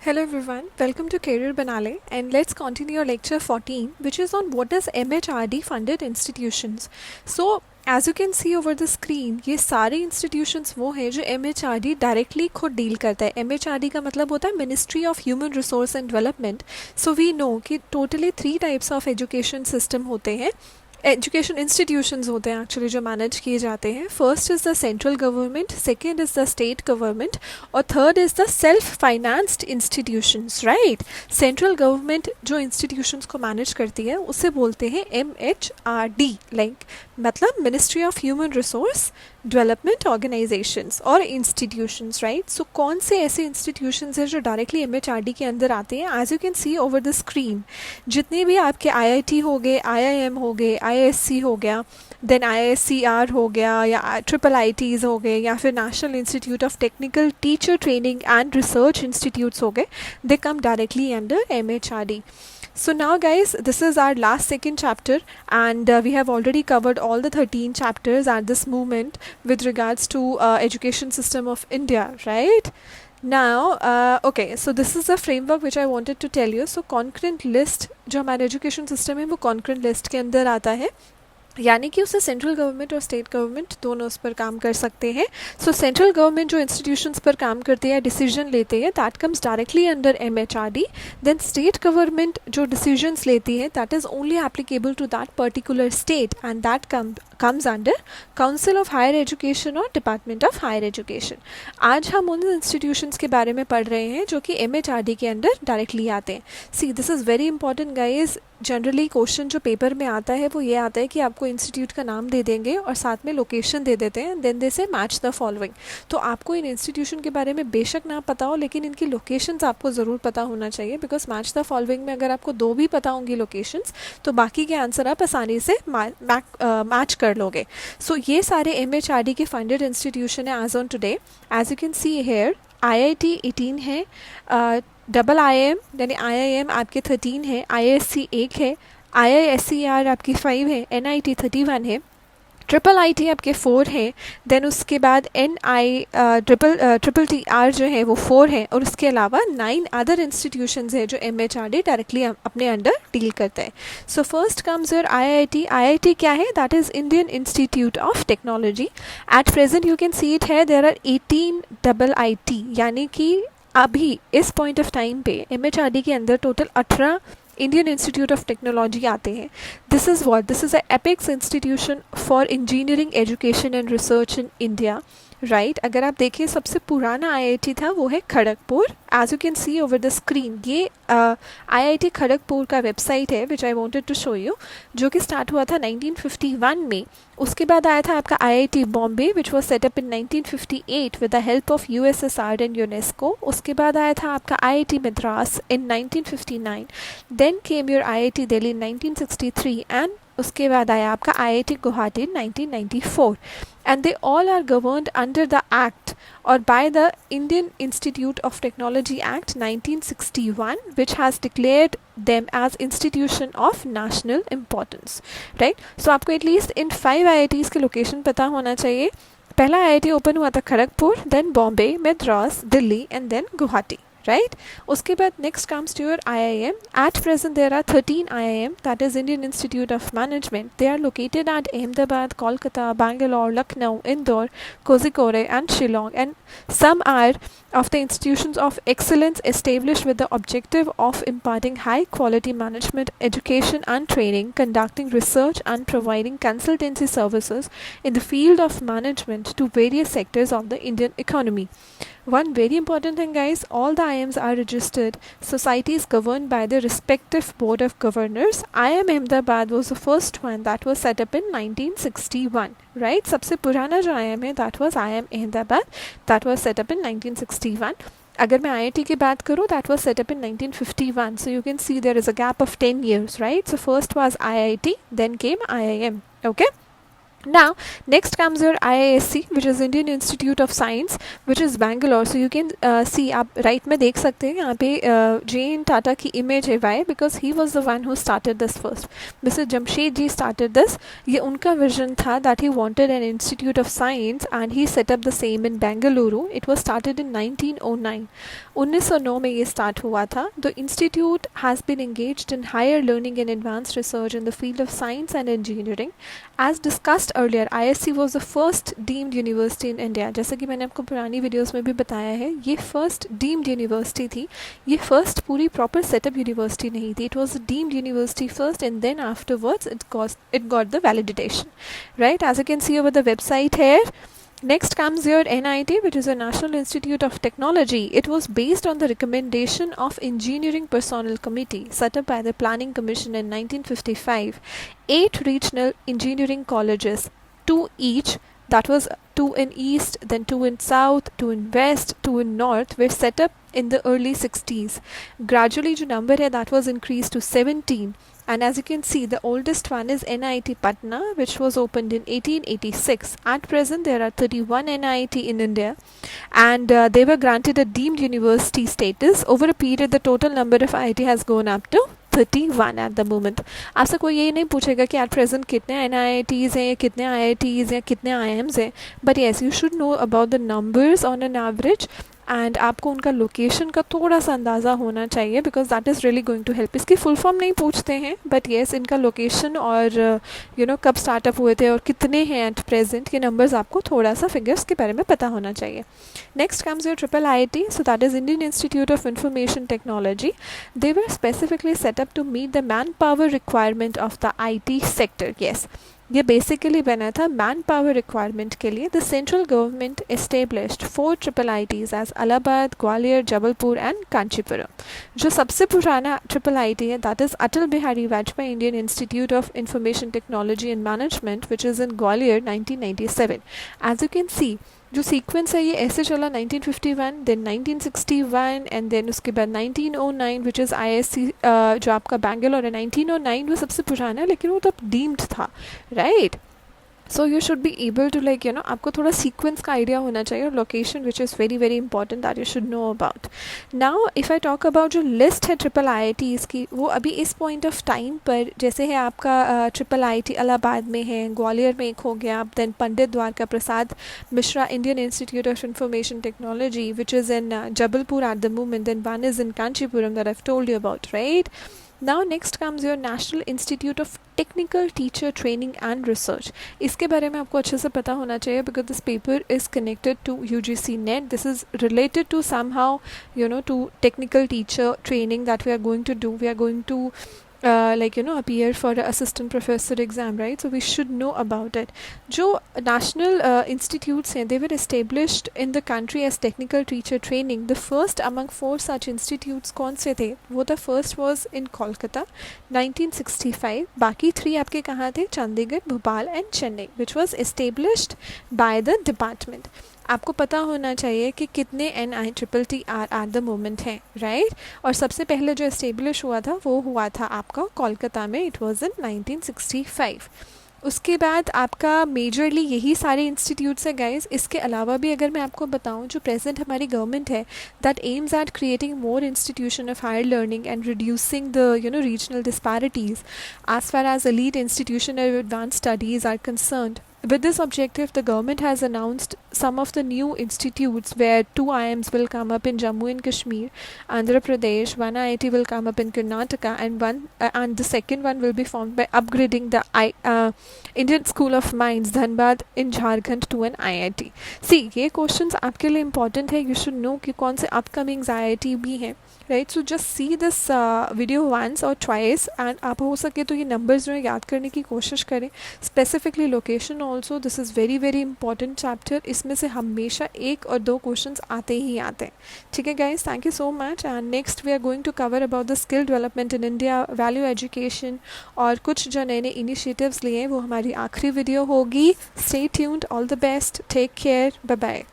Hello everyone, welcome to Career Banale and let's continue lecture 14 which is on what is MHRD funded institutions. So as you can see over the screen ये सारे institutions वो हैं जो MHRD directly खुद deal करता है. MHRD का मतलब होता है Ministry of Human Resource and Development. So we know कि totally 3 types of education system होते हैं. एजुकेशन इंस्टीट्यूशंस होते हैं एक्चुअली जो मैनेज किए जाते हैं. First is the central government, second is the state government और third is the self financed institutions. Right, central government जो इंस्टीट्यूशंस को मैनेज करती है उसे बोलते हैं MHRD, लाइक मतलब ministry of human resource development organisations और इंस्टीट्यूशंस. राइट, सो कौन से ऐसे इंस्टीट्यूशंस हैं जो डायरेक्टली MHRD के अंदर आते हैं? As you can see over the screen जितने भी आपके IIT हो गए, IIM हो गए, IISc हो गया, देन IIScR हो गया या IIITs हो गए या फिर national institute of technical teacher training and research institutes हो गए, they come directly under MHRD. So now guys, this is our last second chapter and we have already covered all the 13 chapters at this moment with regards to education system of India, right? Now okay, so this is the framework which I wanted to tell you. So concurrent list जो हमारे education system है वो concurrent list के अंदर आता है, यानी कि उससे सेंट्रल गवर्नमेंट और स्टेट गवर्नमेंट दोनों उस पर काम कर सकते हैं. सो सेंट्रल गवर्नमेंट जो इंस्टीट्यूशंस पर काम करते हैं, डिसीजन लेते हैं, that comes directly under MHRD. Then state government जो डिसीजंस लेती है that is only applicable to that particular state and that comes under Council of Higher Education और Department of Higher Education. आज हम उन इंस्टीट्यूशंस के बारे में पढ़ रहे हैं जो कि MHRD के अंदर डायरेक्टली आते हैं. See this is very important guys. Generally question जो पेपर में आता है वो ये आता है कि आपको इंस्टीट्यूट का नाम दे देंगे और साथ में लोकेशन दे देते हैं, देन दे से मैच द फॉलोइंग. तो आपको इन इंस्टीट्यूशन के बारे में बेशक ना पता हो लेकिन इनकी लोकेशंस आपको ज़रूर पता होना चाहिए, बिकॉज मैच द फॉलोइंग में अगर आपको 2 भी पता होंगी लोकेशंस तो बाकी के आंसर आप आसानी से मैच कर लोगे. सो ये सारे MHRD के फंडेड इंस्टीट्यूशन है as on today. As you can see here IIT 18 है, डबल IIM यानी IIM आपके 13 है, IISc 1 है, IIScR आपकी 5 है, NIT 31 है, ट्रिपल IT आपके 4 है, देन उसके बाद ट्रिपल TR जो है वो 4 है और उसके अलावा 9 अदर इंस्टीट्यूशंस है जो MHRD डायरेक्टली अपने अंडर डील करता है. So first comes your IIT. IIT क्या है? That is Indian institute of technology. At present you can see it है देयर आर 18 डबल IT, यानी कि अभी इस पॉइंट ऑफ टाइम पे MHRD के अंदर total 18 Indian institute of technology आते हैं. This is what, this is a apex institution for engineering education and research in India. Right, अगर आप देखें सबसे पुराना IIT था वो है Kharagpur. As you can see over the screen ये IIT खड़गपुर का वेबसाइट है which I wanted to show you, जो कि स्टार्ट हुआ था 1951 में. उसके बाद आया था आपका IIT Bombay which was set up in 1958 with the help of USSR and UNESCO. उसके बाद आया था आपका IIT Madras in 1959. Then came your IIT Delhi in 1963 and उसके बाद आया आपका IIT Guwahati in 1994. And they all are governed under the Act or by the Indian Institute of Technology Act 1961, which has declared them as institution of national importance. Right? So आपको at least इन 5 IITs के location पता होना चाहिए. पहला IIT open हुआ था Kharagpur, then Bombay, Madras, Delhi and then Guwahati. Right? उसके बाद next comes to your IIM. At present there are 13 IIM, that is Indian Institute of Management. They are located at Ahmedabad, Kolkata, Bangalore, Lucknow, Indore, Kozhikode and Shillong, and some are of the institutions of excellence established with the objective of imparting high quality management education and training, conducting research and providing consultancy services in the field of management to various sectors of the Indian economy. One very important thing guys, all the IIMs are registered societies governed by the respective board of governors. IIM Ahmedabad was the first one that was set up in 1961. Right, सबसे पुराना जो IIM है that was IIM Ahmedabad, that was set up in 1961. अगर मैं IIT की बात करूँ that was set up in 1951. So you can see there is a gap of 10 years. Right, so first was IIT, then came IIM. Okay. Now, next comes your IISc, which is Indian Institute of Science, which is Bangalore. So you can see, आप right में देख सकते हैं यहाँ पे J.N. Tata की image है. Why? Because he was the one who started this first. Mr. Jamshedji started this. ये उनका vision था that he wanted an institute of science and he set up the same in Bangalore. It was started in 1909. 1909 में ये start हुआ था. The institute has been engaged in higher learning and advanced research in the field of science and engineering. As discussed earlier, ISC was the first deemed university in India. जैसे कि मैंने आपको पुरानी videos में भी बताया है, ये फर्स्ट डीम्ड यूनिवर्सिटी थी. ये फर्स्ट पूरी प्रॉपर सेटअप यूनिवर्सिटी नहीं थी. It was deemed university first and then afterwards it got the validation, right? As you can see over the website here. Next comes your NIT, which is a National Institute of Technology. It was based on the recommendation of Engineering Personnel Committee set up by the Planning Commission in 1955. 8 regional engineering colleges, 2 each, that was 2 in east, then 2 in south, 2 in west, 2 in north, were set up in the early 60s. Gradually जो number है that was increased to 17. And as you can see, the oldest one is NIT Patna, which was opened in 1886. At present, there are 31 NIT in India, and they were granted a deemed university status. Over a period, the total number of IIT has gone up to 31 at the moment. आपसे कोई ये नहीं पूछेगा कि at present कितने NITs हैं, कितने IITs हैं, कितने IIMs हैं. But yes, you should know about the numbers on an average. And आपको उनका लोकेशन का थोड़ा सा अंदाज़ा होना चाहिए, because that is really going to help. इसकी फुल फॉर्म नहीं पूछते हैं, बट येस इनका लोकेशन और यू नो कब स्टार्टअप हुए थे और कितने हैं एट प्रेजेंट, के नंबर्स आपको थोड़ा सा फिगर्स के बारे में पता होना चाहिए. Next comes your triple IIT, so that is Indian institute of information technology. They were specifically set up to meet the man power requirement of the IT sector. Yes, ये बेसिकली बना था मैन पावर रिक्वायरमेंट के लिए. The central government established 4 triple IITs as Allahabad, Gwalior, Jabalpur and Kanchipuram. जो सबसे पुराना triple IIT है that is Atal Bihari Vajpayee Indian institute of information technology and management, which is in Gwalior 1997. As you can see, जो सीक्वेंस है ये ऐसे चला 1951, देन 1961 एंड देन उसके बाद 1909, विच इज़ IISc जो आपका बैंगलोर है. 1909 वो सबसे पुराना है, लेकिन वो तब डीम्ड था, right? So you should be able to like you know, आपको थोड़ा सीक्वेंस का आइडिया होना चाहिए, और location which is very very important that you should know about. Now if I talk about जो लिस्ट है ट्रिपल IITs की, वो अभी इस पॉइंट ऑफ टाइम पर जैसे है आपका ट्रिपल IIT इलाहाबाद में है, ग्वालियर में एक हो गया, then Pandit Dwarka Prasad Mishra Indian institute of information technology which is in Jabalpur at the moment, then one is in Kanchipuram that I have told you about, right? Now next comes your National Institute of Technical Teacher Training and Research. इसके बारे में आपको अच्छे से पता होना चाहिए, because this paper is connected to UGC NET. This is related to somehow, you know, to technical teacher training that we are going to do. We are going to like you know appear for an assistant professor exam, right? So we should know about it. जो national institutes हैं, they were established in the country as technical teacher training. The first among 4 such institutes कौन से थे? वो the first was in Kolkata 1965. बाकी 3 आपके कहाँ थे? Chandigarh, Bhopal and Chennai, which was established by the department. आपको पता होना चाहिए कि कितने NITTT एट द मोमेंट हैं, राइट? और सबसे पहले जो इस्टेब्लिश हुआ था वो हुआ था आपका कोलकाता में. It was in 1965. उसके बाद आपका मेजरली यही सारे इंस्टीट्यूट्स हैं गाइस. इसके अलावा भी अगर मैं आपको बताऊं, जो प्रेजेंट हमारी गवर्नमेंट है that aims at creating more institution of higher learning and reducing the you know regional disparities as far as elite institution of advanced studies are concerned. With this objective, the government has announced some of the new institutes where 2 IIMs will come up in Jammu and Kashmir, Andhra Pradesh, 1 IIT will come up in Karnataka, and the second one will be formed by upgrading the Indian School of Mines, Dhanbad in Jharkhand to an IIT. See, ये questions आपके लिए important है. You should know कि कौन से upcoming IIT भी हैं, right? So just see this video once or twice, and आप हो सके तो ये numbers जो है याद करने की कोशिश करें. Specifically location also, this is very very important chapter. इसमें से हमेशा 1 और 2 questions आते ही आते हैं. ठीक है guys, thank you so much. And next we are going to cover about the skill development in India, value education, और कुछ जो नए नए initiatives लिए हैं वो हमारी आखिरी video होगी. Stay tuned. All the best. Take care. Bye bye.